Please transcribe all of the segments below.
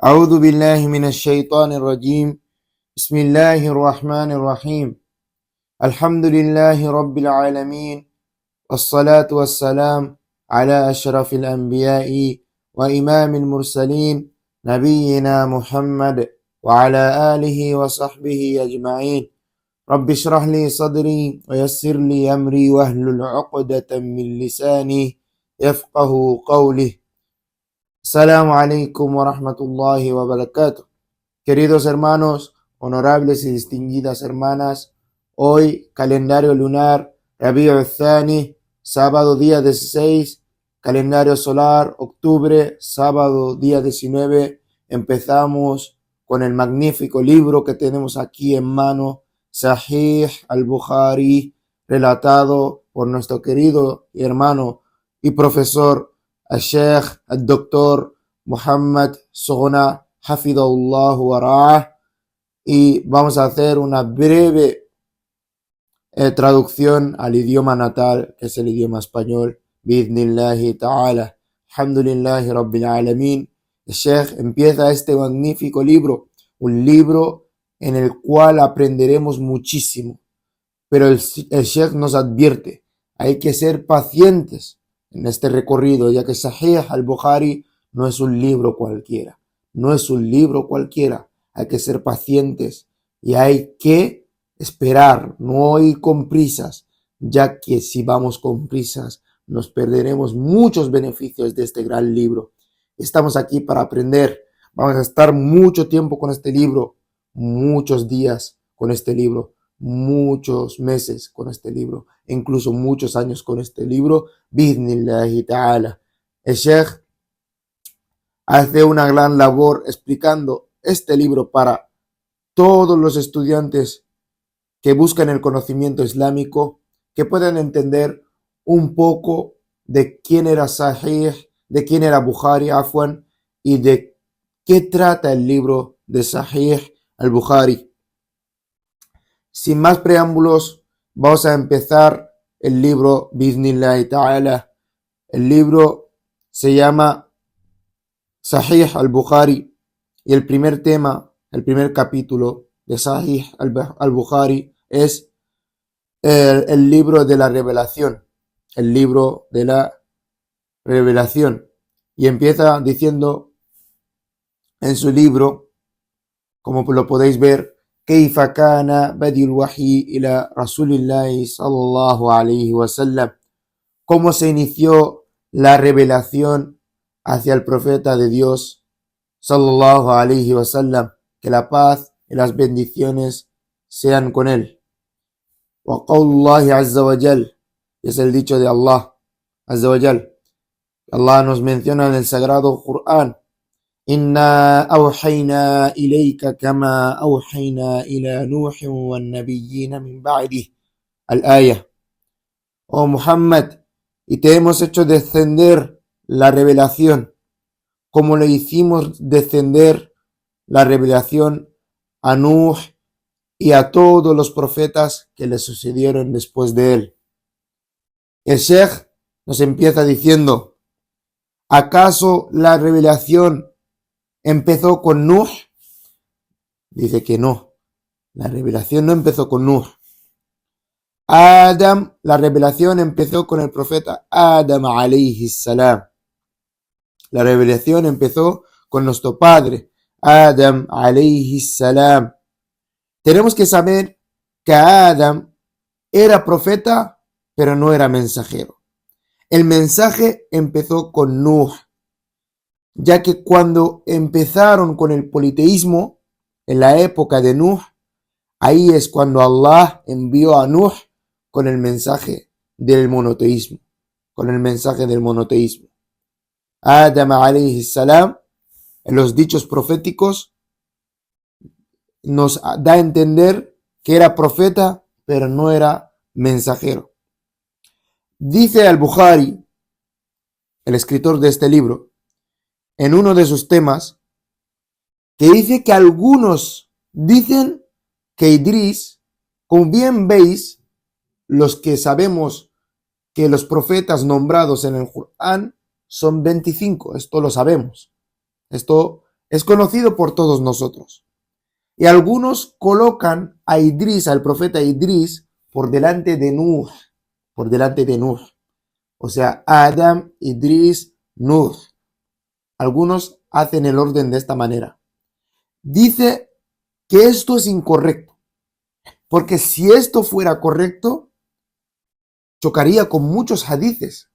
أعوذ بالله من الشيطان الرجيم. بسم الله الرحمن الرحيم. الحمد لله رب العالمين، والصلاة والسلام على أشرف الأنبياء وإمام المرسلين نبينا محمد وعلى آله وصحبه أجمعين. رب اشرح لي صدري ويسر لي أمري واحلل عقدة من لساني يفقه قولي. Assalamu alaikum wa rahmatullahi wa barakatuh. Queridos hermanos, honorables y distinguidas hermanas, hoy calendario lunar Rabi'u Thani, sábado día 16, calendario solar octubre, sábado día 19, empezamos con el magnífico libro que tenemos aquí en mano, Sahih al-Bukhari, relatado por nuestro querido hermano y profesor الشيخ الدكتور Muhammad Sogna Hafidahullah wa Ra'ah, y vamos a hacer una breve traducción al idioma natal, que es el idioma español, bi'idhnillahi ta'ala. Alhamdulillahi Rabbil Alamin. El Sheikh empieza este magnífico libro, un libro en el cual aprenderemos muchísimo, pero el Sheikh nos advierte, hay que ser pacientes en este recorrido, ya que Sahih al-Bukhari no es un libro cualquiera, hay que ser pacientes y hay que esperar, no ir con prisas, ya que si vamos con prisas nos perderemos muchos beneficios de este gran libro. Estamos aquí para aprender, vamos a estar mucho tiempo con este libro, muchos días con este libro, muchos meses con este libro, incluso muchos años con este libro, bi'idhnillahi ta'ala. El Sheikh hace una gran labor explicando este libro para todos los estudiantes que buscan el conocimiento islámico, que puedan entender un poco de quién era Sahih, de quién era Bukhari, y de qué trata el libro de Sahih al-Bukhari. Sin más preámbulos, vamos a empezar el libro bi'idhnillahi ta'ala. El libro se llama Sahih al-Bukhari y el primer tema, el primer capítulo de Sahih al-Bukhari es el libro de la revelación, y empieza diciendo en su libro, como lo podéis ver, كيف كان بدء الوحي إلى رسول الله صلى الله عليه وسلم, cómo se inició la revelación hacia el profeta de Dios sallallahu alayhi wa sallam, que la paz y las bendiciones sean con él. Wa qawlullahi azza wa jal, es el dicho de Allah azza wa jal. Allah nos menciona en el sagrado Qur'an: Inna awhayna ilayka kama awhayna ila Nuhin wan nabiyyina min ba'dih. Al-Aya. Oh Muhammad, y te hemos hecho descender la revelación, como le hicimos descender la revelación a Nuh y a todos los profetas que le sucedieron después de él. El Sheikh nos empieza diciendo: ¿acaso la revelación empezó con Nuh? Dice que no, la revelación no empezó con Nuh. Adam, la revelación empezó con el profeta Adam alayhi salam. La revelación empezó con nuestro padre Adam alayhi salam. Tenemos que saber que Adam era profeta, pero no era mensajero. El mensaje empezó con Nuh, ya que cuando empezaron con el politeísmo, en la época de Nuh, ahí es cuando Allah envió a Nuh con el mensaje del monoteísmo, Adam alayhi salam, en los dichos proféticos, nos da a entender que era profeta, pero no era mensajero. Dice al-Bukhari, el escritor de este libro, en uno de sus temas, que dice que algunos dicen que Idris, como bien veis, los que sabemos que los profetas nombrados en el Corán son 25, esto lo sabemos. Esto es conocido por todos nosotros. Y algunos colocan a Idris, al profeta Idris, por delante de Nuh, por delante de Nuh. O sea, Adam, Idris, Nuh. Algunos hacen el orden de esta manera. Dice que esto es incorrecto, porque si esto fuera correcto, chocaría con muchos hadices,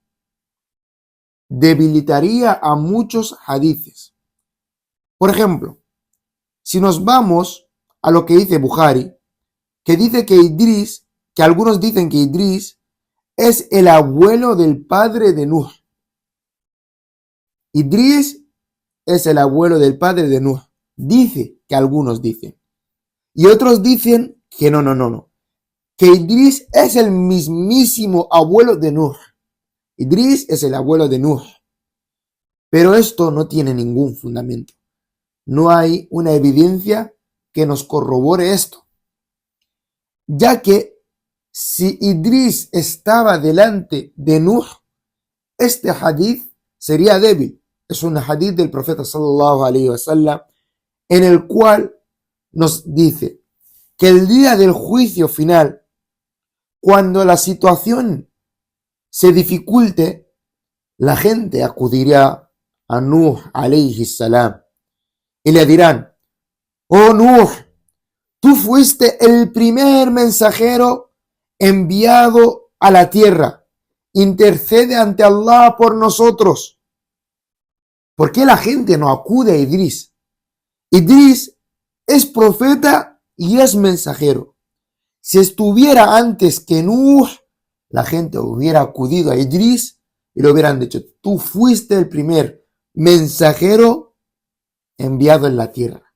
debilitaría a muchos hadices. Por ejemplo, si nos vamos a lo que dice Bukhari, que dice que Idris, que algunos dicen que Idris es el abuelo del padre de Nuh. Idris es el abuelo del padre de Nuh. Dice que algunos dicen. Y otros dicen que no. Que Idris es el mismísimo abuelo de Nuh. Idris es el abuelo de Nuh. Pero esto no tiene ningún fundamento. No hay una evidencia que nos corrobore esto. Ya que si Idris estaba delante de Nuh, este hadith sería débil. Es un hadith del profeta sallallahu alaihi wasallam en el cual nos dice que el día del juicio final, cuando la situación se dificulte, la gente acudirá a Nuh alayhi salam y le dirán: oh Nuh, tú fuiste el primer mensajero enviado a la tierra. Intercede ante Allah por nosotros. ¿Por qué la gente no acude a Idris? Idris es profeta y es mensajero. Si estuviera antes que Nuh, la gente hubiera acudido a Idris y le hubieran dicho: tú fuiste el primer mensajero enviado en la tierra.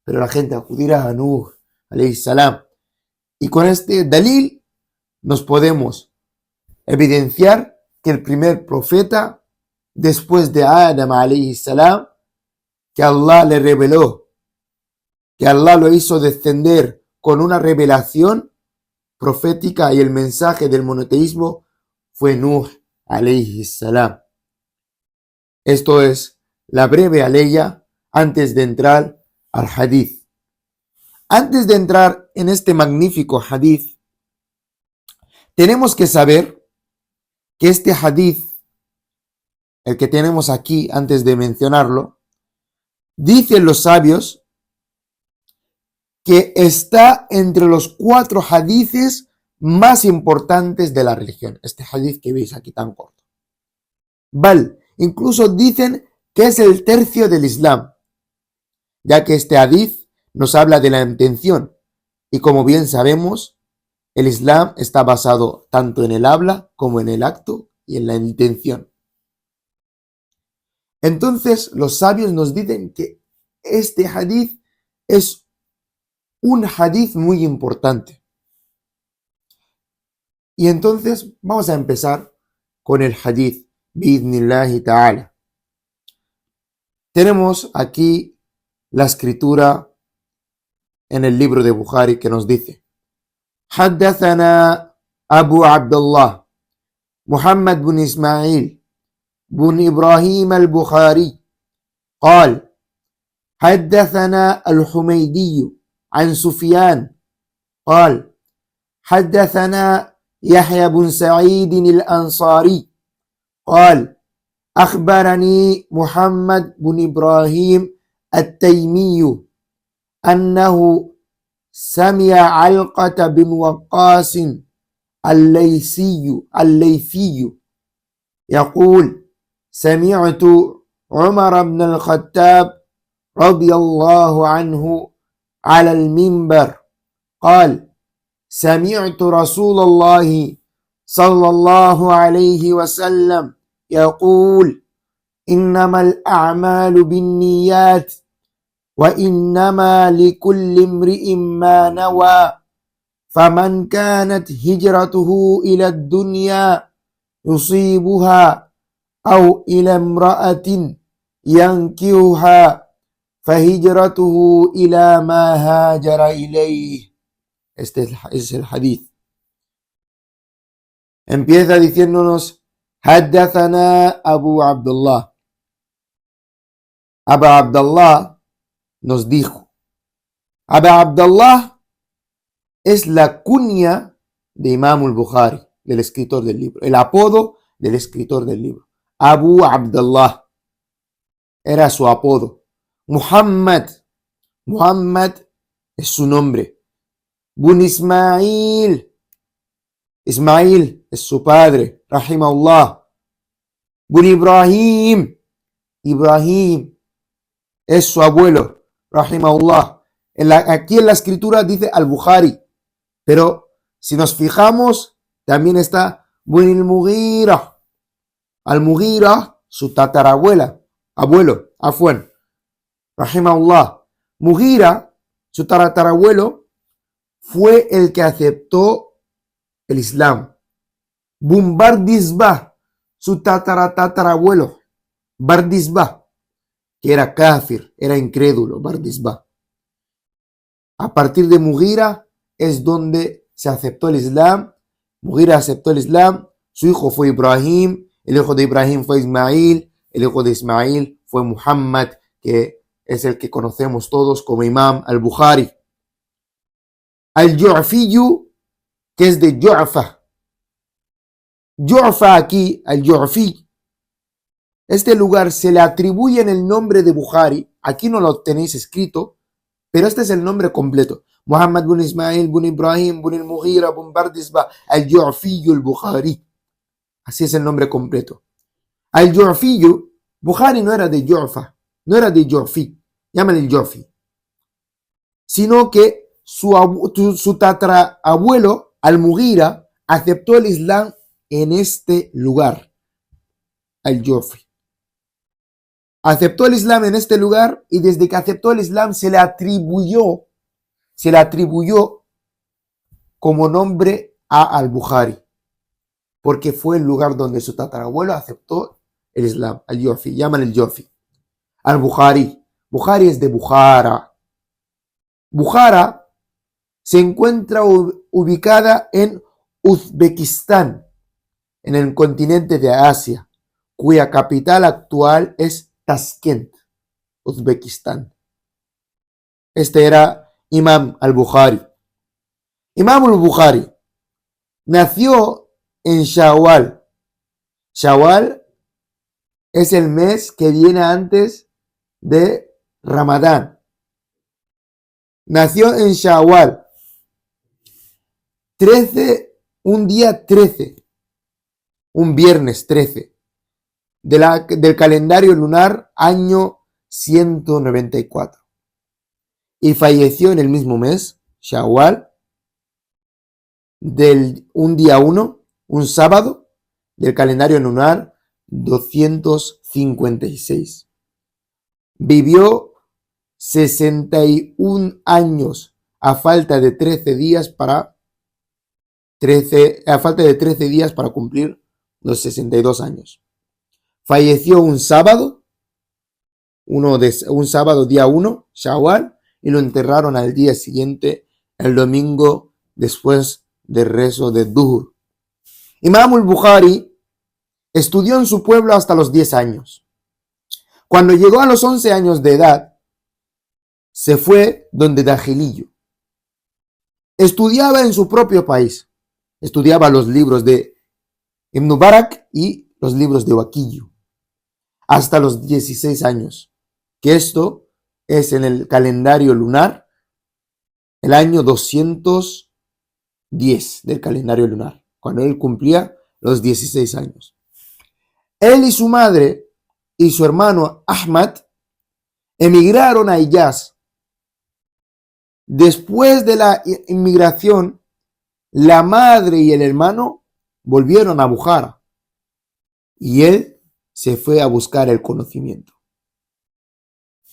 Pero la gente acudirá a Nuh alayhi salam. Y con este dalil nos podemos evidenciar que el primer profeta después de Adam alayhi salam, que Allah le reveló, que Allah lo hizo descender con una revelación profética y el mensaje del monoteísmo, fue Nuh alayhi salam. Esto es la breve aleya antes de entrar al hadith. Antes de entrar en este magnífico hadith, tenemos que saber que este hadith, el que tenemos aquí antes de mencionarlo, dicen los sabios que está entre los 4 hadiths más importantes de la religión. Este hadith que veis aquí tan corto. Incluso dicen que es el tercio del Islam, ya que este hadith nos habla de la intención. Y como bien sabemos, el Islam está basado tanto en el habla como en el acto y en la intención. Entonces, los sabios nos dicen que este hadith es un hadith muy importante. Y entonces vamos a empezar con el hadith, bi'idhnillahi ta'ala. Tenemos aquí la escritura en el libro de Bukhari que nos dice: Haddathana Abu Abdullah Muhammad bin Ismail bin Ibrahim al-Bukhari قال حدثنا الحميدي عن سفيان قال حدثنا يحيى بن سعيد الأنصاري قال أخبرني محمد بن إبراهيم التيمي أنه سمع علقة بن وقاص الليثي يقول: سمعت عمر بن الخطاب رضي الله عنه على المنبر قال: سمعت رسول الله صلى الله عليه وسلم يقول: إنما الأعمال بالنيات وإنما لكل امرئ ما نوى فمن كانت هجرته إلى الدنيا يصيبها أو إلى امرأة ينكحها فهجرته إلى ما هاجر إليه. Este es el hadith. Empieza diciéndonos: Haddathana Abu Abdullah. Abu Abdullah nos dijo. Abu Abdullah es la cuña de Imam al-Bukhari, del escritor del libro, el apodo del escritor del libro. Abu Abdullah era su apodo. Muhammad es su nombre. Bun Ismail es su padre, rahimahullah. Bun Ibrahim es su abuelo, rahimahullah. Aquí en la escritura dice al-Bukhari, pero si nos fijamos, también está Bun al-Mughira. Al-Mughira, su tatarabuelo, rahimahullah. Mughira, su tatarabuelo, fue el que aceptó el Islam. Bun Bardizbah, su tatarabuelo, Bardizbah, que era kafir, era incrédulo, Bardizbah. A partir de Mughira es donde se aceptó el Islam. Mughira aceptó el Islam, su hijo fue Ibrahim, el hijo de Ibrahim fue Ismail, el hijo de Ismail fue Muhammad, que es el que conocemos todos como Imam al-Bukhari. Al-Ju'fiyu, que es de Ju'fa. Ju'fa aquí, al-Ju'fi, este lugar se le atribuye en el nombre de Bukhari. Aquí no lo tenéis escrito, pero este es el nombre completo. Muhammad bun Ismail, bun Ibrahim, bun al-Mughira, bun Bardizbah, al-Ju'fiyu al-Bukhari. Así es el nombre completo. Al-Ju'fiyu, Bukhari no era de Ju'fa, no era de Ju'fi, llámale el Ju'fi, sino que su tatarabuelo, al-Mughira, aceptó el Islam en este lugar, al-Ju'fi. Aceptó el Islam en este lugar y desde que aceptó el Islam se le atribuyó como nombre a al-Bukhari, porque fue el lugar donde su tatarabuelo aceptó el Islam, al-Ju'fi, llaman el Ju'fi. Al-Bukhari, Bukhari es de Bukhara. Bukhara se encuentra ubicada en Uzbekistán, en el continente de Asia, cuya capital actual es Tashkent, Uzbekistán. Este era Imam al-Bukhari. Imam al-Bukhari nació en Shawwal. Shawwal es el mes que viene antes de Ramadán. Nació en Shawwal, un día 13, un viernes 13, del calendario lunar año 194. Y falleció en el mismo mes, Shawwal, un día 1, un sábado, del calendario lunar 256. Vivió 61 años a falta de 13 días para cumplir los 62 años. Falleció un sábado, día 1, Shawwal, y lo enterraron al día siguiente, el domingo, después del rezo de Duhur. Imam al-Bukhari estudió en su pueblo hasta los 10 años. Cuando llegó a los 11 años de edad, se fue donde Dajilillo. Estudiaba en su propio país. Estudiaba los libros de Ibn Mubarak y los libros de Waqillo. Hasta los 16 años. Que esto es en el calendario lunar, el año 210 del calendario lunar. Cuando él cumplía los 16 años. Él y su madre y su hermano Ahmad emigraron a Hiyaz. Después de la inmigración, la madre y el hermano volvieron a Bukhara y él se fue a buscar el conocimiento.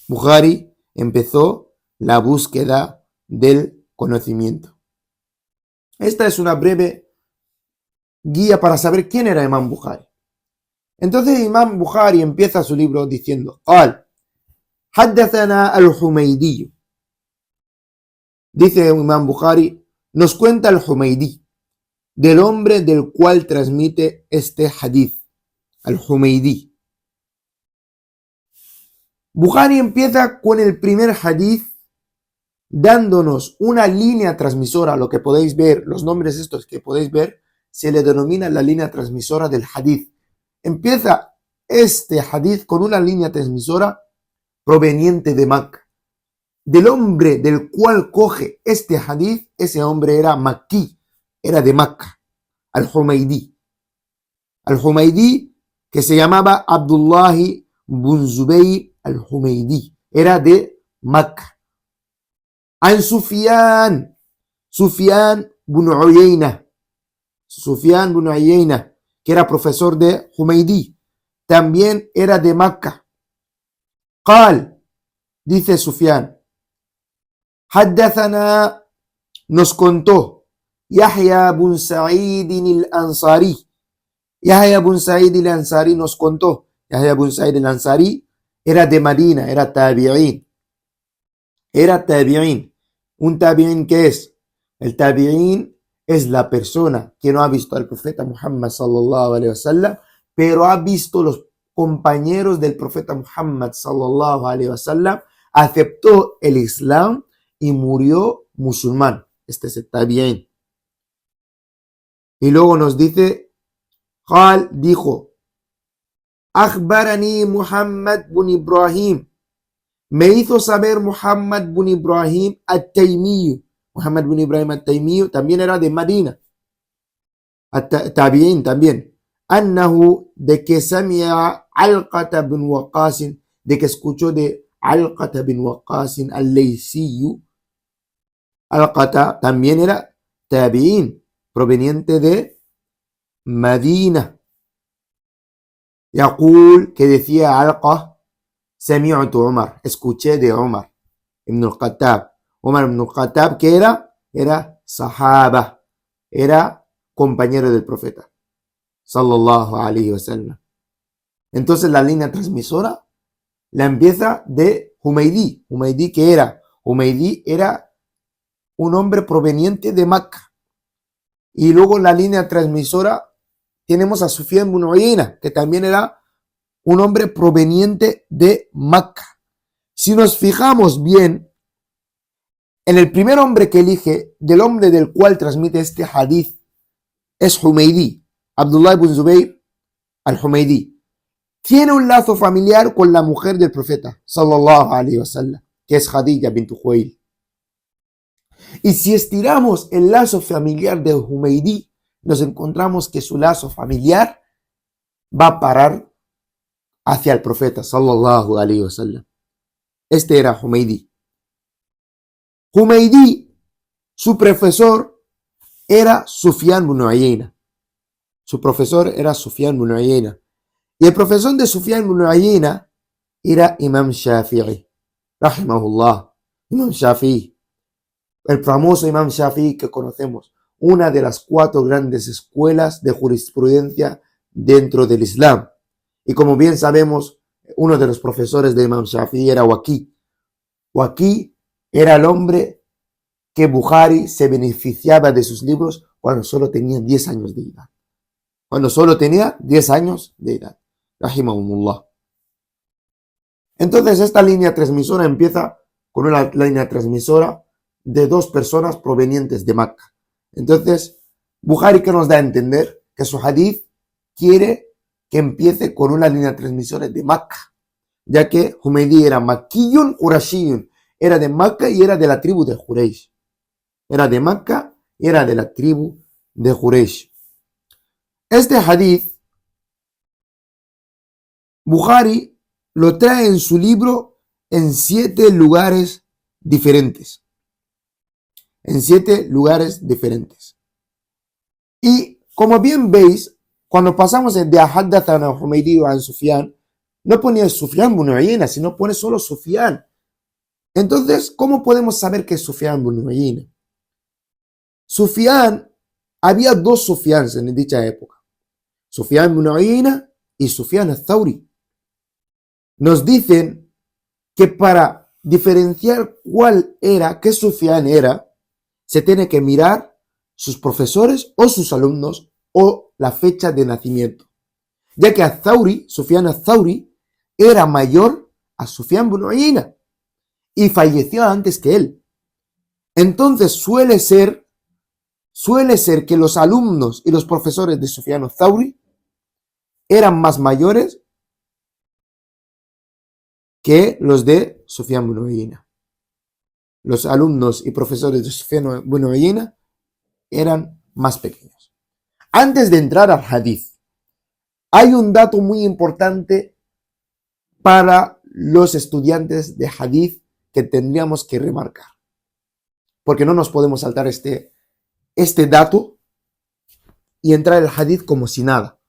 Bukhari empezó la búsqueda del conocimiento. Esta es una breve guía para saber quién era Imam Bukhari. Entonces Imam Bukhari empieza su libro diciendo: Qal, haddathana al-Humaydi. Dice Imam Bukhari, nos cuenta al-Humaydi, del hombre del cual transmite este hadith, al-Humaydi. Bukhari empieza con el primer hadith dándonos una línea transmisora, lo que podéis ver, los nombres estos que podéis ver, se le denomina la línea transmisora del hadith. Empieza este hadith con una línea transmisora proveniente de Makkah. Del hombre del cual coge este hadith, ese hombre era Makki, era de Makkah, al-Humaydi. Al-Humaydi, que se llamaba Abdullah bin Zubayr al-Humaydi, era de Makkah. An Sufyan bin Uyayna, que era profesor de Humaydi, también era de Makkah. Qal, dice Sufyan, Haddathana, nos contó, Yahya bin Sa'id al-Ansari. Yahya bin Sa'id al-Ansari nos contó. Yahya bin Sa'id al-Ansari era de Madina, era tabi'in. Era tabi'in. ¿Un tabi'in qué es? El tabi'in es la persona que no ha visto al profeta Muhammad sallallahu alaihi wasallam, pero ha visto los compañeros del profeta Muhammad sallallahu alaihi wasallam, aceptó el Islam y murió musulmán. Este es el tabi'in. Y luego nos dice, Qal dijo, Akhbarani Muhammad bin Ibrahim. Me hizo saber Muhammad bin Ibrahim at-Taymi. Muhammad bin Ibrahim at-Taymi también era de Madina. Tabi'in también. Annahu, de que samia Alqata bin Waqas, de que escuchó de Alqata bin Waqas al-Laysiyu. Alqata también era tabi'in, proveniente de Madina. Yaqul, que decía Alqa, Sami'tu Umar, escuché de Umar ibn al-Khattab. Umar ibn al-Khattab, que era sahaba, era compañero del profeta sallallahu alaihi wasallam. Entonces la línea transmisora la empieza de Humaydi. Humaydi, que era? Humaydi era un hombre proveniente de Makkah. Y luego la línea transmisora tenemos a Sufyan bin Uyayna, que también era un hombre proveniente de Makkah. Si nos fijamos bien, en el primer hombre que elige, del hombre del cual transmite este hadith, es Humaydi, Abdullah bin Zubayr al-Humaydi. Tiene un lazo familiar con la mujer del profeta, sallallahu alaihi wasallam, que es Khadija bint Khuwaylid. Y si estiramos el lazo familiar de Humaydi, nos encontramos que su lazo familiar va a parar hacia el profeta sallallahu alaihi wasallam. Este era Humaydi. Humaydi, su profesor era Sufyan bin Uyayna. Su profesor era Sufyan bin Uyayna. Y el profesor de Sufyan bin Uyayna era Imam Shafi'i, rahimahullah. Imam Shafi'i, el famoso Imam Shafi'i que conocemos, una de las 4 grandes escuelas de jurisprudencia dentro del Islam. Y como bien sabemos, uno de los profesores de Imam Shafi'i era Waqi. Waqi era el hombre que Bukhari se beneficiaba de sus libros cuando solo tenía 10 años de edad. Cuando solo tenía 10 años de edad. Rahimahumullah. Entonces esta línea transmisora empieza con una línea transmisora de 2 personas provenientes de Makkah. Entonces, Bukhari, que nos da a entender que su hadith quiere que empiece con una línea transmisora de Makkah, ya que Humaydi era Makkiyun Qurashiyun, era de Makkah y era de la tribu de Quraysh. Era de Makkah y era de la tribu de Quraysh. Este hadith, Bukhari lo trae en su libro en 7 lugares diferentes. En 7 lugares diferentes. Y como bien veis, cuando pasamos de Haddathana Humaydi an Sufyan, no pone Sufyan bin Uyayna, sino pone solo Sufyan. Entonces, ¿cómo podemos saber que es Sufyan bin Uyayna? Sufyan, había 2 Sufyans en dicha época. Sufyan bin Uyayna y Sufyan al-Thawri. Nos dicen que para diferenciar cuál era, qué Sufyan era, se tiene que mirar sus profesores o sus alumnos o la fecha de nacimiento. Ya que al-Thawri, Sufyan al-Thawri, era mayor a Sufyan ibn Uyayna y falleció antes que él. Entonces suele ser que los alumnos y los profesores de Sufyan al-Thawri eran más mayores que los de Sufyan ibn Uyayna. Los alumnos y profesores de Sufyan ibn Uyayna eran más pequeños. Antes de entrar al hadith, hay un dato muy importante para los estudiantes de hadith que tendríamos que remarcar, porque no nos podemos saltar este dato y entrar al hadith como si nada.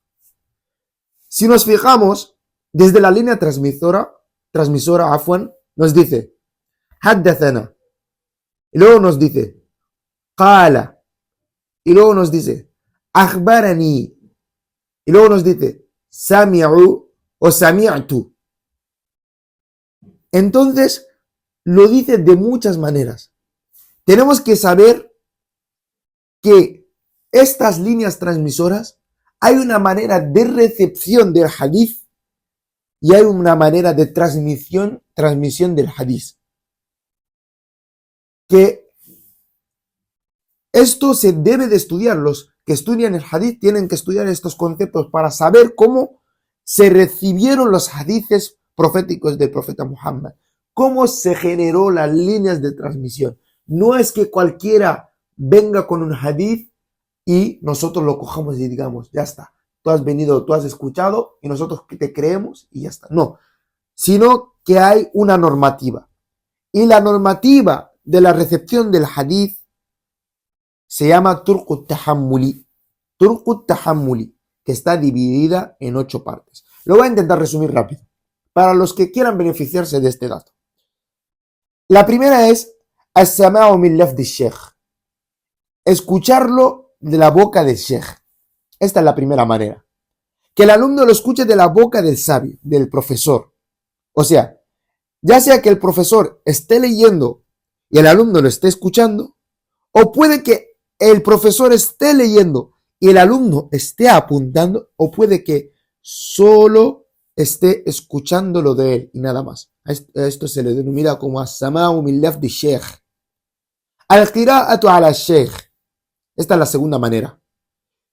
Si nos fijamos, desde la línea transmisora, nos dice haddathana, y luego nos dice qala, y luego nos dice akhbarani, y luego nos dice sami'u o sami'tu. Entonces lo dice de muchas maneras. Tenemos que saber que estas líneas transmisoras, hay una manera de recepción del hadith y hay una manera de transmisión del hadith. Que esto se debe de estudiar. Los que estudian el hadith tienen que estudiar estos conceptos para saber cómo se recibieron los hadiths proféticos del profeta Muhammad, cómo se generó las líneas de transmisión. No es que cualquiera venga con un hadith y nosotros lo cojamos y digamos, ya está, tú has venido, tú has escuchado y nosotros te creemos y ya está. No, sino que hay una normativa. Y la normativa de la recepción del hadith se llama Turqut Tahammuli, que está dividida en 8 partes. Lo voy a intentar resumir rápido, para los que quieran beneficiarse de este dato. La primera es as-sama'u min lafdi sheikh, escucharlo de la boca del sheikh. Esta es la primera manera. Que el alumno lo escuche de la boca del sabio, del profesor. O sea, ya sea que el profesor esté leyendo y el alumno lo esté escuchando, o puede que el profesor esté leyendo y el alumno esté apuntando, o puede que solo esté escuchándolo de él y nada más. A esto se le denomina como as-sama'u min lafdi sheikh. Al-qira'atu ala sheikh. Esta es la segunda manera.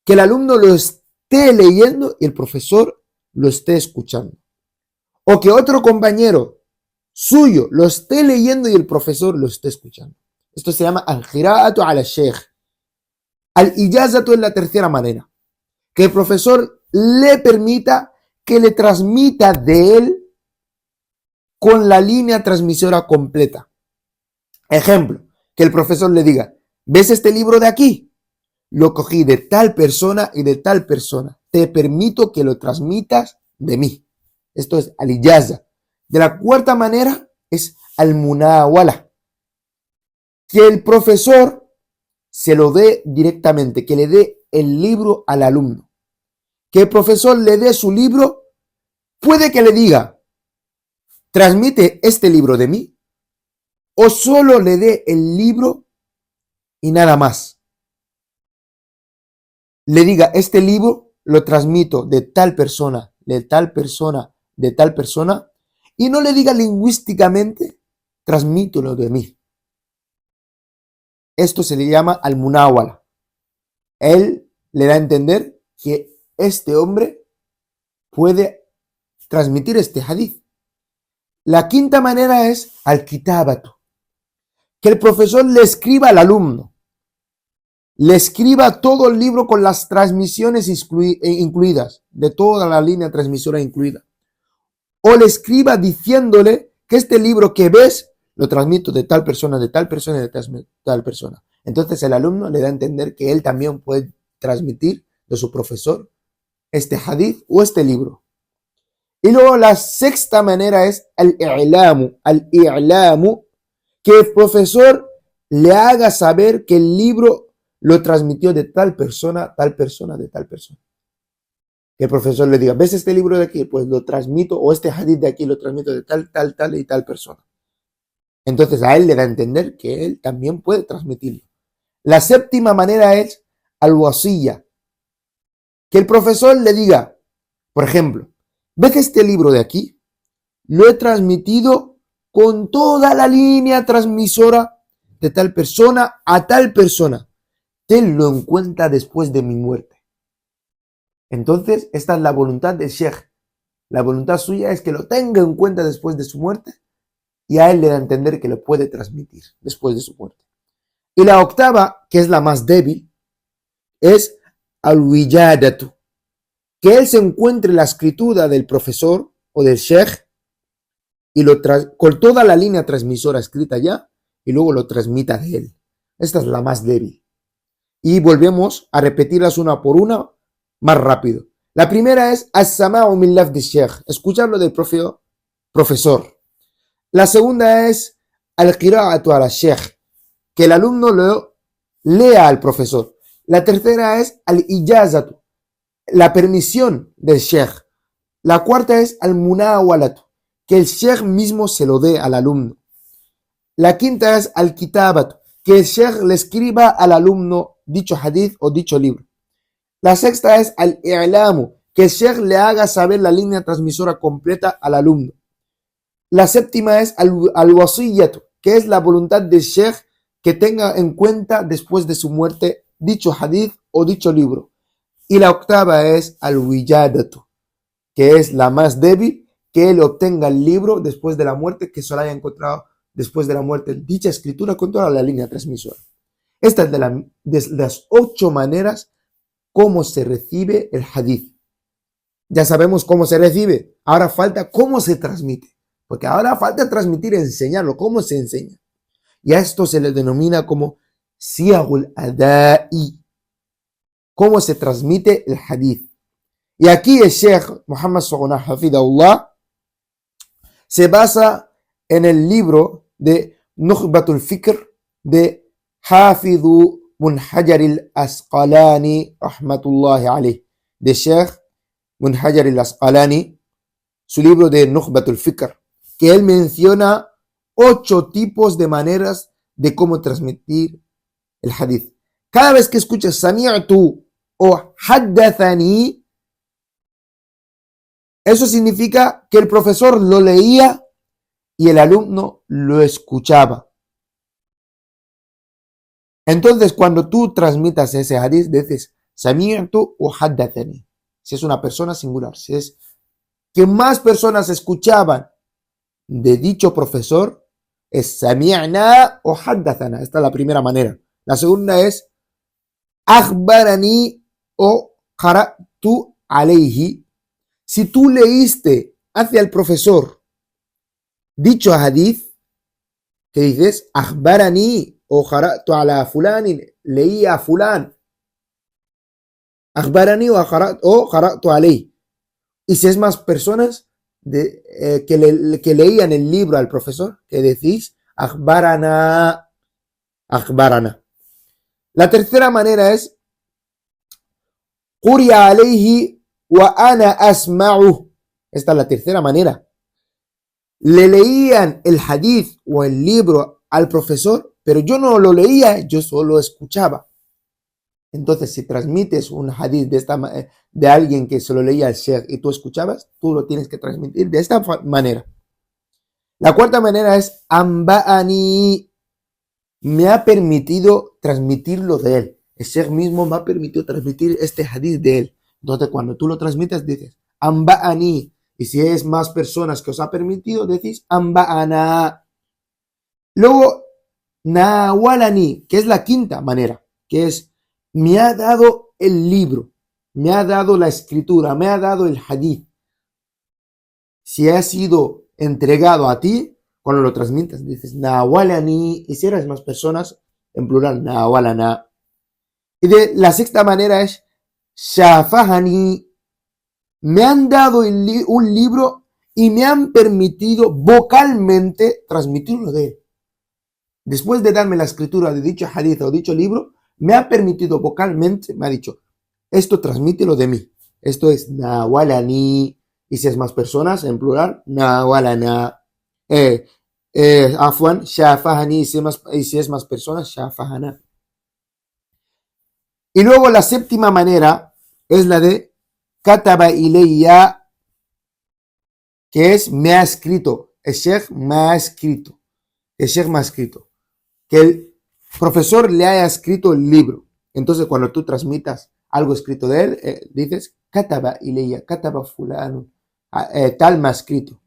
Que el alumno lo esté leyendo y el profesor lo esté escuchando. O que otro compañero suyo lo esté leyendo y el profesor lo esté escuchando. Esto se llama al-qira'atu ala sheikh. Al-ijazatu es la tercera manera. Que el profesor le permita que le transmita de él con la línea transmisora completa. Ejemplo, que el profesor le diga, ¿ves este libro de aquí? Lo cogí de tal persona y de tal persona. Te permito que lo transmitas de mí. Esto es al-ijaza. De la cuarta manera es al-munawala. Que el profesor se lo dé directamente, que le dé el libro al alumno. Que el profesor le dé su libro, puede que le diga, transmite este libro de mí, o solo le dé el libro y nada más. Le diga, este libro lo transmito de tal persona, de tal persona, de tal persona, y no le diga lingüísticamente, transmítelo de mí. Esto se le llama al-munawala. Él le da a entender que este hombre puede transmitir este hadith. La quinta manera es al-kitabatu. Que el profesor le escriba al alumno. Le escriba todo el libro con las transmisiones incluidas, de toda la línea transmisora incluida. O le escriba diciéndole que este libro que ves lo transmito de tal persona, de tal persona, de tal persona. Entonces el alumno le da a entender que él también puede transmitir de su profesor este hadith o este libro. Y luego la sexta manera es al-i'lamu. Al-i'lamu, que el profesor le haga saber que el libro lo transmitió de tal persona, de tal persona. Que el profesor le diga, ¿ves este libro de aquí? Pues lo transmito, o este hadith de aquí lo transmito de tal y tal persona. Entonces a él le da a entender que él también puede transmitirlo. La séptima manera es al-wasiyya. Que el profesor le diga, por ejemplo, ¿ves este libro de aquí? lo he transmitido con toda la línea transmisora de tal persona a tal persona. Tenlo en cuenta después de mi muerte. Entonces, esta es la voluntad del Sheikh. La voluntad suya es que lo tenga en cuenta después de su muerte y a él le da a entender que lo puede transmitir después de su muerte. Y la octava, que es la más débil, es al-wijadatu, que él se encuentre la escritura del profesor o del Sheikh y con toda la línea transmisora escrita ya y luego lo transmita de él. Esta es la más débil. Y volvemos a repetirlas una por una más rápido. La primera es as-sama'u min lafdi sheikh, escucharlo del profesor. La segunda es al-qira'atu ala sheikh, que el alumno lo lea al profesor. La tercera es al-ijazatu, la permisión del sheikh. La cuarta es al-munawalatu, que el sheikh mismo se lo dé al alumno. La quinta es al-kitabatu, que el sheikh le escriba al alumno dicho hadith o dicho libro. La sexta es al-i'lamu, que el sheikh le haga saber la línea transmisora completa al alumno. La séptima es al-wasiyatu, que es la voluntad del sheikh que tenga en cuenta después de su muerte dicho hadith o dicho libro. Y la octava es al-wijadatu, que es la más débil, que él obtenga el libro después de la muerte, que se lo haya encontrado después de la muerte dicha escritura con toda la línea transmisora. Esta es de las 8 maneras cómo se recibe el hadith. Ya sabemos cómo se recibe, ahora falta cómo se transmite, porque ahora falta transmitir, enseñarlo, cómo se enseña. Y a esto se le denomina como siyagul adai, cómo se transmite el hadith. Y aquí el Sheikh Muhammad Soghona Hafidahullah se basa en el libro de Nukhbatul Fikr de Hafidhu Ibn Hajar al-Asqalani rahmatullahi alayh, de Sheikh Ibn Hajar al-Asqalani, su libro de Nukhbatul Fikr, que él menciona 8 tipos de maneras de cómo transmitir el hadith. Cada vez que escuchas sami'tu o haddathani, eso significa que el profesor lo leía y el alumno lo escuchaba. Entonces, cuando tú transmitas ese hadith, dices sami'tu o haddathani. Si es una persona singular, si es que más personas escuchaban de dicho profesor, es sami'na o haddathana. Esta es la primera manera. La segunda es akhbarani o qara'tu alayhi. Si tú leíste hacia el profesor dicho hadith, que dices akhbarani o qara'tu ala fulanin, leí a fulan, akhbarani o qara'tu alayhi. Y si es más personas que leían el libro al profesor, que decís akhbarana. La tercera manera es quri'a alayhi wa ana asma'u. Esta es la tercera manera. Le leían el hadith o el libro al profesor, pero yo no lo leía, yo solo escuchaba. Entonces, si transmites un hadith de alguien que se lo leía al sheikh y tú escuchabas, tú lo tienes que transmitir de esta manera. La cuarta manera es amba'ani, me ha permitido transmitirlo de él. El sheikh mismo me ha permitido transmitir este hadith de él. Entonces, cuando tú lo transmites, dices amba'ani. Y si es más personas que os ha permitido, decís amba'ana. Luego, nawalani, que es la quinta manera, que es me ha dado el libro, me ha dado la escritura, me ha dado el hadith. Si ha sido entregado a ti, cuando lo transmites, dices nawalani. Y si eres más personas, en plural, nawalana. Y de la sexta manera es shafahani. Me han dado un libro y me han permitido vocalmente transmitirlo de él. Después de darme la escritura de dicho hadith o dicho libro, me ha permitido vocalmente, me ha dicho, esto transmítelo de mí. Esto es nawalani. Y si es más personas, en plural, nawalana. Afwan, shafahani. Y si es más personas, shafahana. Y luego la séptima manera es la de kataba ilayya que es me ha escrito, el Sheikh me ha escrito, el Sheikh me ha escrito, que el profesor le haya escrito el libro. Entonces cuando tú transmitas algo escrito de él, dices, kataba ileya, kataba fulano, tal me ha escrito,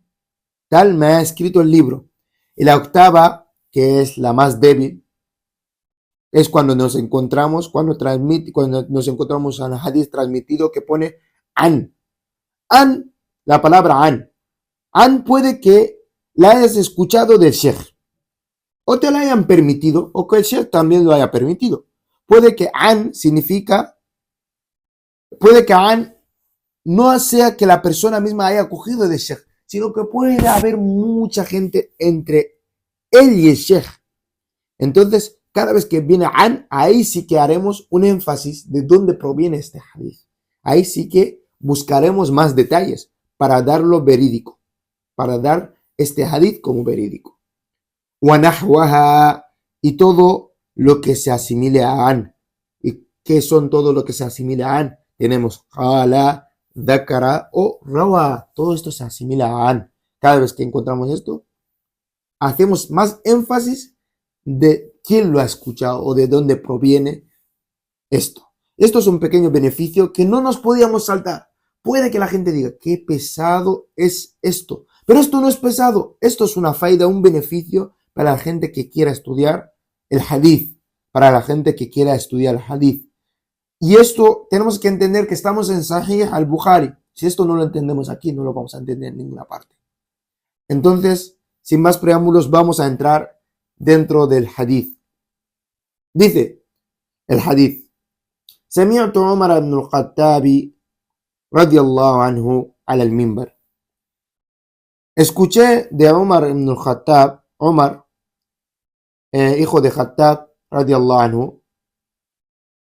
tal me ha escrito el libro. Y la octava, que es la más débil, es cuando nos encontramos, cuando nos encontramos en el hadith transmitido que pone an. An, la palabra an. An puede que la hayas escuchado del Sheikh, o te la hayan permitido, o que el Sheikh también lo haya permitido. Puede que an no sea que la persona misma haya cogido del Sheikh, sino que puede haber mucha gente entre él y el Sheikh. Entonces, cada vez que viene an, ahí sí que haremos un énfasis de dónde proviene este hadith. Ahí sí que buscaremos más detalles para darlo verídico, para dar este hadith como verídico. Wanahwaha, y todo lo que se asimile a an. ¿Y qué son todo lo que se asimila a an? Tenemos qala, dhakara o rawa. Todo esto se asimila a an. Cada vez que encontramos esto, hacemos más énfasis de quién lo ha escuchado o de dónde proviene esto. Esto es un pequeño beneficio que no nos podíamos saltar. Puede que la gente diga, qué pesado es esto. Pero esto no es pesado. Esto es una faida, un beneficio para la gente que quiera estudiar el hadith. Para la gente que quiera estudiar el hadith. Y esto tenemos que entender que estamos en Sahih al-Bukhari. Si esto no lo entendemos aquí, no lo vamos a entender en ninguna parte. Entonces, sin más preámbulos, vamos a entrar dentro del hadith. Dice el hadith: Sami'tu Umar ibn al-Khattabi radiyallahu anhu ala al-minbar. Escuché de Umar ibn al-Khattab, Umar, hijo de Khattab radiyallahu anhu,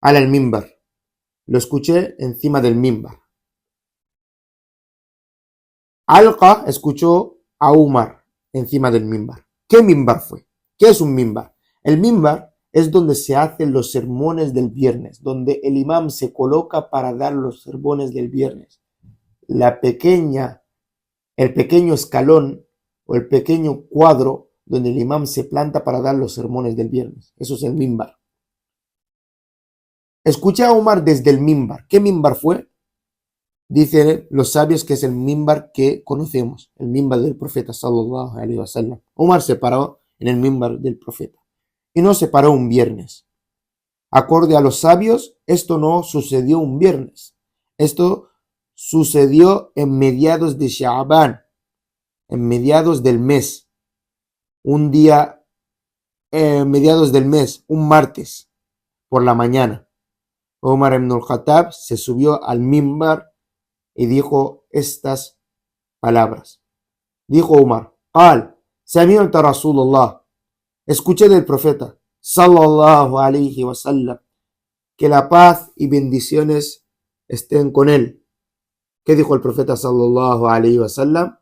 ala al-minbar. Lo escuché encima del minbar. Alqa escuchó a Umar encima del minbar. ¿Qué minbar fue? ¿Qué es un minbar? El minbar es donde se hacen los sermones del viernes, donde el imam se coloca para dar los sermones del viernes. El pequeño escalón o el pequeño cuadro donde el imam se planta para dar los sermones del viernes. Eso es el minbar. Escuché a Umar desde el minbar. ¿Qué minbar fue? Dicen los sabios que es el minbar que conocemos, el minbar del profeta sallallahu alaihi wasallam. Umar se paró en el minbar del profeta y no se paró un viernes. Acorde a los sabios, esto no sucedió un viernes. Esto sucedió en mediados de Sha'ban, en mediados del mes. Un día, mediados del mes, un martes, por la mañana. Umar ibn al-Khattab se subió al minbar y dijo estas palabras. Dijo Umar, Qal, Sami'tu Rasulullah, escuché del profeta, sallallahu alayhi wa sallam, que la paz y bendiciones estén con él. ¿Qué dijo el profeta sallallahu alayhi wa sallam?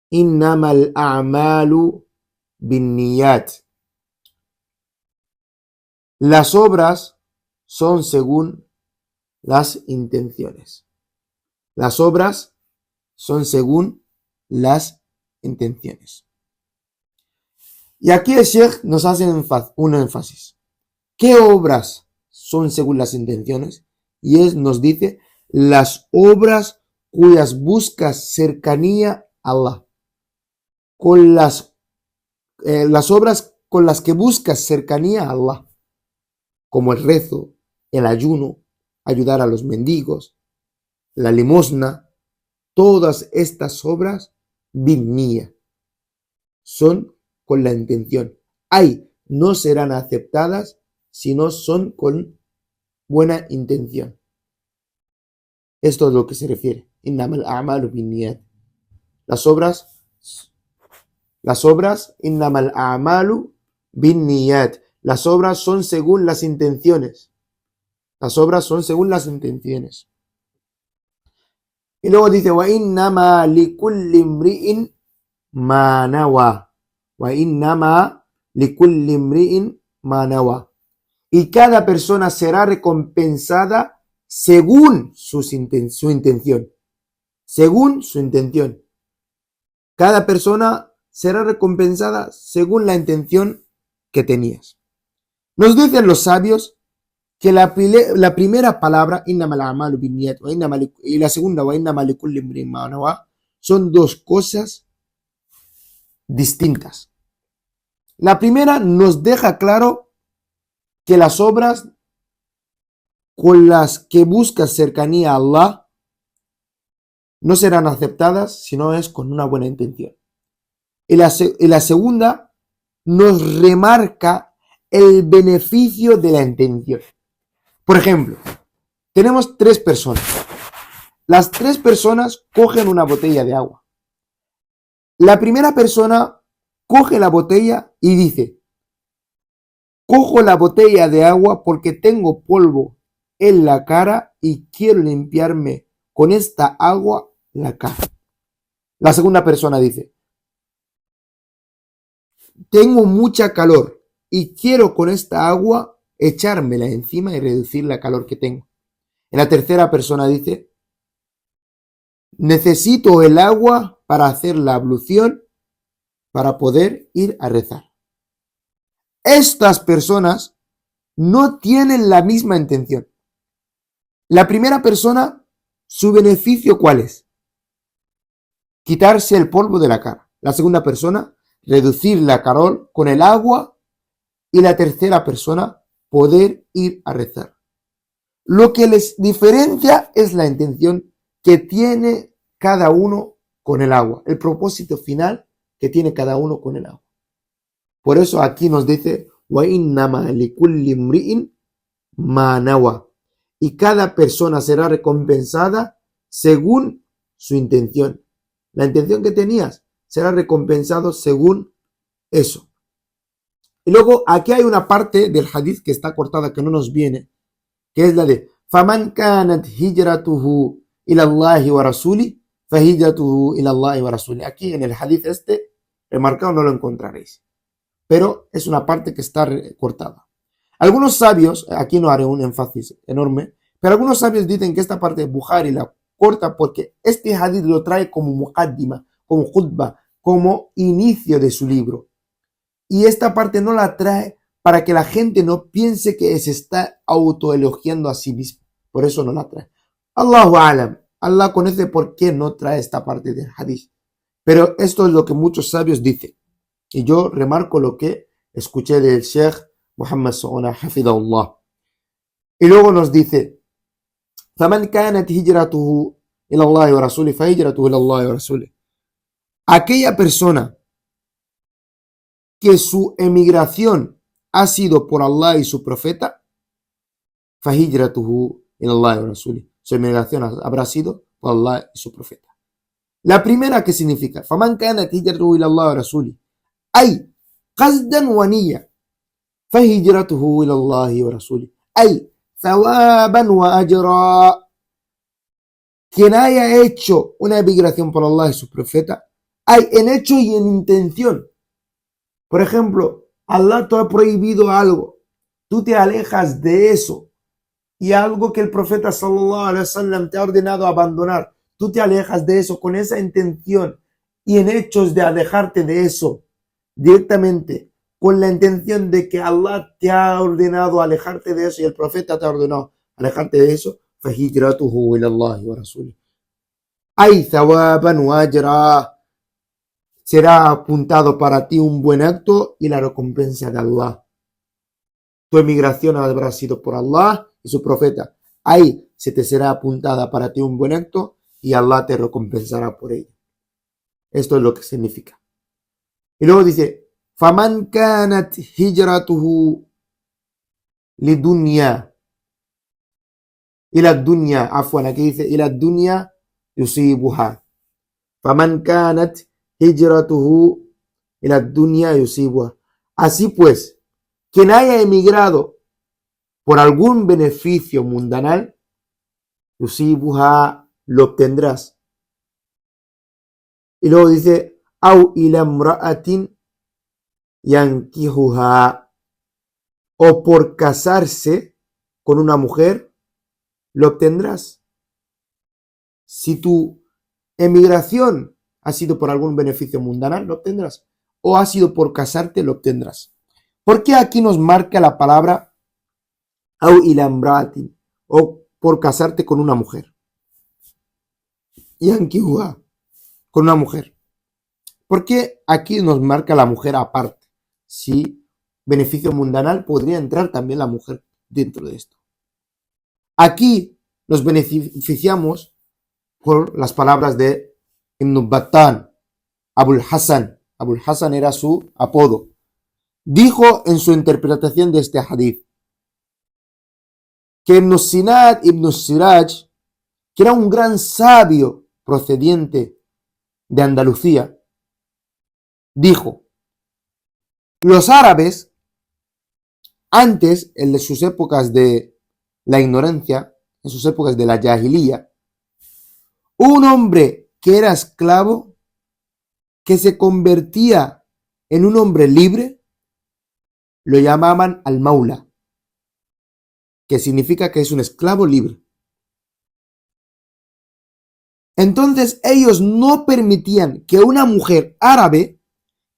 Innamal a'malu binniyat. Las obras son según las intenciones. Las obras son según las intenciones. Y aquí el Sheikh nos hace un énfasis. ¿Qué obras son según las intenciones? Y él nos dice las obras cuyas buscas cercanía a Allah. Con las obras con las que buscas cercanía a Allah, como el rezo, el ayuno, ayudar a los mendigos, la limosna, todas estas obras binniyah son con la intención. No serán aceptadas si no son con buena intención. Esto es lo que se refiere. Innamal a'malu binniyat. Las obras, innamal a'malu binniyat. Las obras son según las intenciones. Las obras son según las intenciones. Y luego dice, wa innama likulli imri'in ma nawa. Wa innama likulli imri'in ma nawa. Y cada persona será recompensada según su intención. según su intención. Cada persona será recompensada según la intención que tenías. Nos dicen los sabios que la primera palabra, innamal a'malu binniyat, y la segunda, wa innamal likulli imri'in ma nawa, son dos cosas distintas. La primera nos deja claro que las obras con las que buscas cercanía a Allah no serán aceptadas si no es con una buena intención. Y la segunda nos remarca el beneficio de la intención. Por ejemplo, tenemos 3 personas. Las 3 personas cogen una botella de agua. La primera persona coge la botella y dice: cojo la botella de agua porque tengo polvo en la cara y quiero limpiarme con esta agua la cara. La segunda persona dice: tengo mucha calor y quiero con esta agua echármela encima y reducir la calor que tengo. Y la tercera persona dice: necesito el agua para hacer la ablución para poder ir a rezar. Estas personas no tienen la misma intención. La primera persona, su beneficio, ¿cuál es? Quitarse el polvo de la cara. La segunda persona, reducir la calor con el agua. Y la tercera persona, poder ir a rezar. Lo que les diferencia es la intención que tiene cada uno con el agua, el propósito final que tiene cada uno con el agua. Por eso aquí nos dice: wa innama likulli imri'in ma nawa. Y cada persona será recompensada según su intención. La intención que tenías será recompensado según eso. Y luego aquí hay una parte del hadith que está cortada, que no nos viene, que es la de faman kanat hijratuhu ila Allahi wa rasuli fahijratuhu ila Allahi wa rasuli. Aquí en el hadith remarcado no lo encontraréis, pero es una parte que está cortada. Algunos sabios, aquí no haré un énfasis enorme, pero algunos sabios dicen que esta parte de Bukhari la corta porque este hadith lo trae como muqaddima, como khutbah, como inicio de su libro. Y esta parte no la trae para que la gente no piense que se está autoelogiando a sí mismo. Por eso no la trae. Allahu alam. Allah conoce por qué no trae esta parte del hadith. Pero esto es lo que muchos sabios dicen. Y yo remarco lo que escuché del Sheikh Muhammad Sauna, hafidahullah. Y luego nos dice: فَمَنْ كَانَتْ هِجْرَتُهُ إِلَى اللَّهِ وَرَسُولِهِ فَهِجْرَتُهُ إِلَى اللَّهِ وَرَسُولِهِ. Aquella persona que su emigración ha sido por Allah y su profeta, فَهِجْرَتُهُ إِلَى اللَّهِ وَرَسُولِهِ. Su emigración habrá sido por Allah y su profeta. La primera, ¿qué significa? فَمَنْ كَانَتْ هِجْرَتُهُ إِلَى اللَّهِ وَرَسُولِهِ أي قصدا ونية فهجرته إلى الله ورسوله أي ثوابا وأجرا. Quien haya hecho una emigración por Allah y su profeta, hay en hecho y en intención. Por ejemplo, Allah te ha prohibido algo, tú te alejas de eso, y algo que el profeta sallallahu alaihi wasallam te ha ordenado abandonar, tú te alejas de eso con esa intención y en hechos de alejarte de eso directamente, con la intención de que Allah te ha ordenado alejarte de eso y el profeta te ha ordenado alejarte de eso, فَهِجْرَتُهُ إِلَى اللَّهِ وَرَسُولِهِ أي ثوابا وأجرا. Será apuntado para ti un buen acto y la recompensa de Allah. Tu emigración habrá sido por Allah y su profeta. Ahí se te será apuntada para ti un buen acto y Allah te recompensará por ello. Esto es lo que significa. Y luego dice: فَمَنْ كَانَتْ هِجْرَتُهُ لِدُنْيَا إِلَى الدُّنْيَا عفوا, aquí dice إِلَى الدُّنْيَا يُصِيبُهَا. فَمَنْ كَانَتْ هِجْرَتُهُ إِلَى الدُّنْيَا يُصِيبُهَا. Así pues, quien haya emigrado por algún beneficio mundanal, yusibuha, lo obtendrás. Y luego dice: au ila imra'atin yankihuha, o por casarse con una mujer, lo obtendrás. Si tu emigración ha sido por algún beneficio mundanal, lo obtendrás. O ha sido por casarte, lo obtendrás. ¿Por qué aquí nos marca la palabra au ila imra'atin? O por casarte con una mujer. Yankihuha, con una mujer. ¿Por qué aquí nos marca la mujer aparte? Si beneficio mundanal podría entrar también la mujer dentro de esto. Aquí nos beneficiamos por las palabras de Ibn Battan, Abul Hasan. Abul Hasan era su apodo. Dijo en su interpretación de este hadith que Ibn Sinad Ibn Siraj, que era un gran sabio procediente de Andalucía, dijo: los árabes, antes, en sus épocas de la ignorancia, en sus épocas de la Jahiliya, un hombre que era esclavo, que se convertía en un hombre libre, lo llamaban al-maula, que significa que es un esclavo libre. Entonces ellos no permitían que una mujer árabe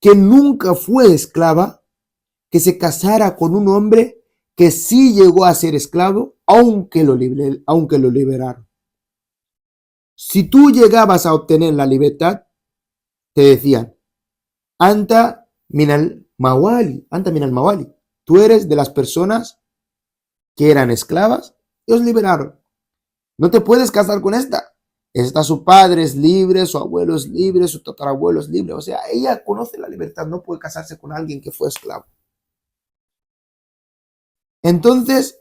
que nunca fue esclava, que se casara con un hombre que sí llegó a ser esclavo, aunque lo liberaron. Si tú llegabas a obtener la libertad, te decían: anta minal mawali, tú eres de las personas que eran esclavas y os liberaron. No te puedes casar con esta. Su padre es libre, su abuelo es libre, su tatarabuelo es libre. O sea, ella conoce la libertad, no puede casarse con alguien que fue esclavo. Entonces,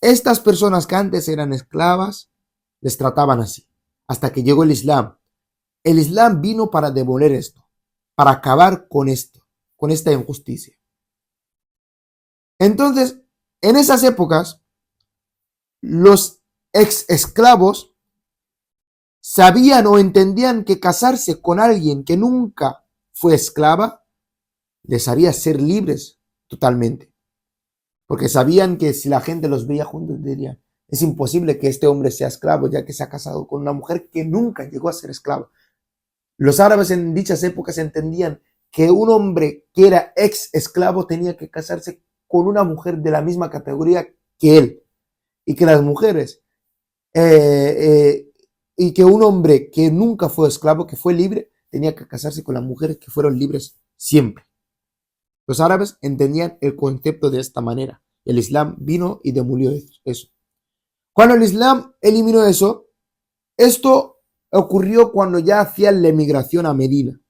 estas personas que antes eran esclavas, les trataban así, hasta que llegó el Islam. El Islam vino para demoler esto, para acabar con esto, con esta injusticia. Entonces, en esas épocas, los ex esclavos sabían o entendían que casarse con alguien que nunca fue esclava les haría ser libres totalmente. Porque sabían que si la gente los veía juntos dirían: es imposible que este hombre sea esclavo, ya que se ha casado con una mujer que nunca llegó a ser esclava. Los árabes en dichas épocas entendían que un hombre que era ex esclavo tenía que casarse con una mujer de la misma categoría que él. Y que las mujeres y que un hombre que nunca fue esclavo, que fue libre, tenía que casarse con las mujeres que fueron libres siempre. Los árabes entendían el concepto de esta manera. El Islam vino y demolió eso. Cuando el Islam eliminó eso, esto ocurrió cuando ya hacían la emigración a Medina.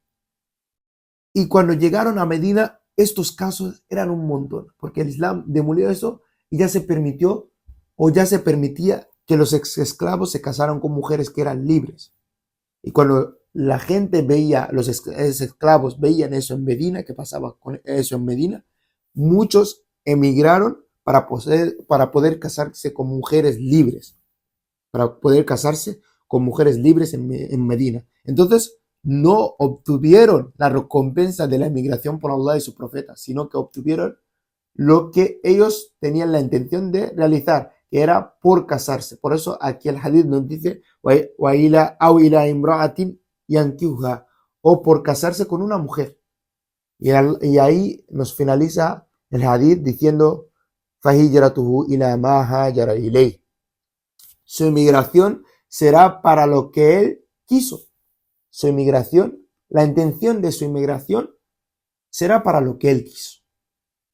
Y cuando llegaron a Medina, estos casos eran un montón, porque el Islam demolió eso y ya se permitió o ya se permitía que los ex esclavos se casaran con mujeres que eran libres. Y cuando la gente veía, los esclavos veían eso en Medina, que pasaba con eso en Medina, muchos emigraron para poder casarse con mujeres libres, en Medina. Entonces, no obtuvieron la recompensa de la emigración por Allah y su profeta, sino que obtuvieron lo que ellos tenían la intención de realizar, que era por casarse. Por eso aquí el hadith nos dice wa ila imra'atin yankihuha, o por casarse con una mujer. Y ahí nos finaliza el hadith diciendo: fahijratuhu ila ma hajara ilay. Su inmigración será para lo que él quiso. Su inmigración, la intención de su inmigración será para lo que él quiso.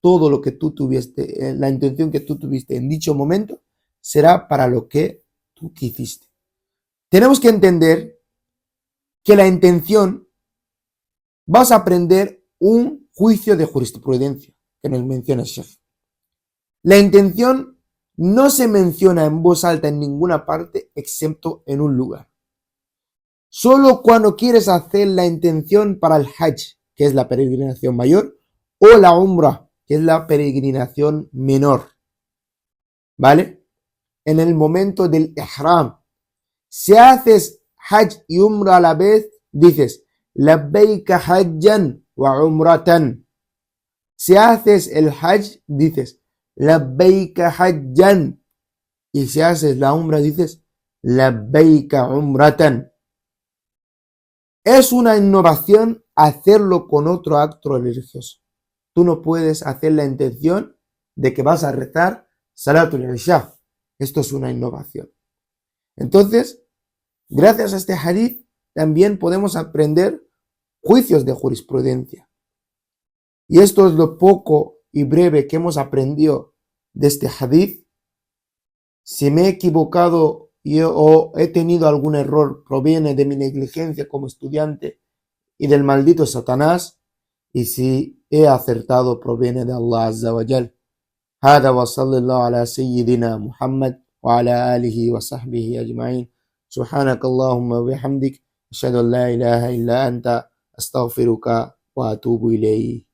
Todo lo que tú tuviste, la intención que tú tuviste en dicho momento, será para lo que tú quisiste. Tenemos que entender que la intención, vas a aprender un juicio de jurisprudencia que nos menciona el Sheikh. La intención no se menciona en voz alta en ninguna parte excepto en un lugar. Solo cuando quieres hacer la intención para el Hajj, que es la peregrinación mayor, o la Umrah, que es la peregrinación menor. ¿Vale? En el momento del Ihram. Si haces Hajj y Umrah a la vez, dices Labbaika Hajjan wa Umratan. Si haces el Hajj, dices Labbaika Hajjan. Y si haces la Umrah, dices Labbaika Umratan. Es una innovación hacerlo con otro acto religioso. Tú no puedes hacer la intención de que vas a rezar Salatul Isha. Esto es una innovación. Entonces, gracias a este hadith, también podemos aprender juicios de jurisprudencia. Y esto es lo poco y breve que hemos aprendido de este hadith. Si me he equivocado o he tenido algún error, proviene de mi negligencia como estudiante y del maldito Satanás. Y si he acertado, proviene de Allah Azza wa Jal. هذا وصلى الله على سيدنا محمد وعلى آله وصحبه أجمعين سبحانك اللهم وبحمدك أشهد أن لا إله إلا أنت أستغفرك وأتوب إليك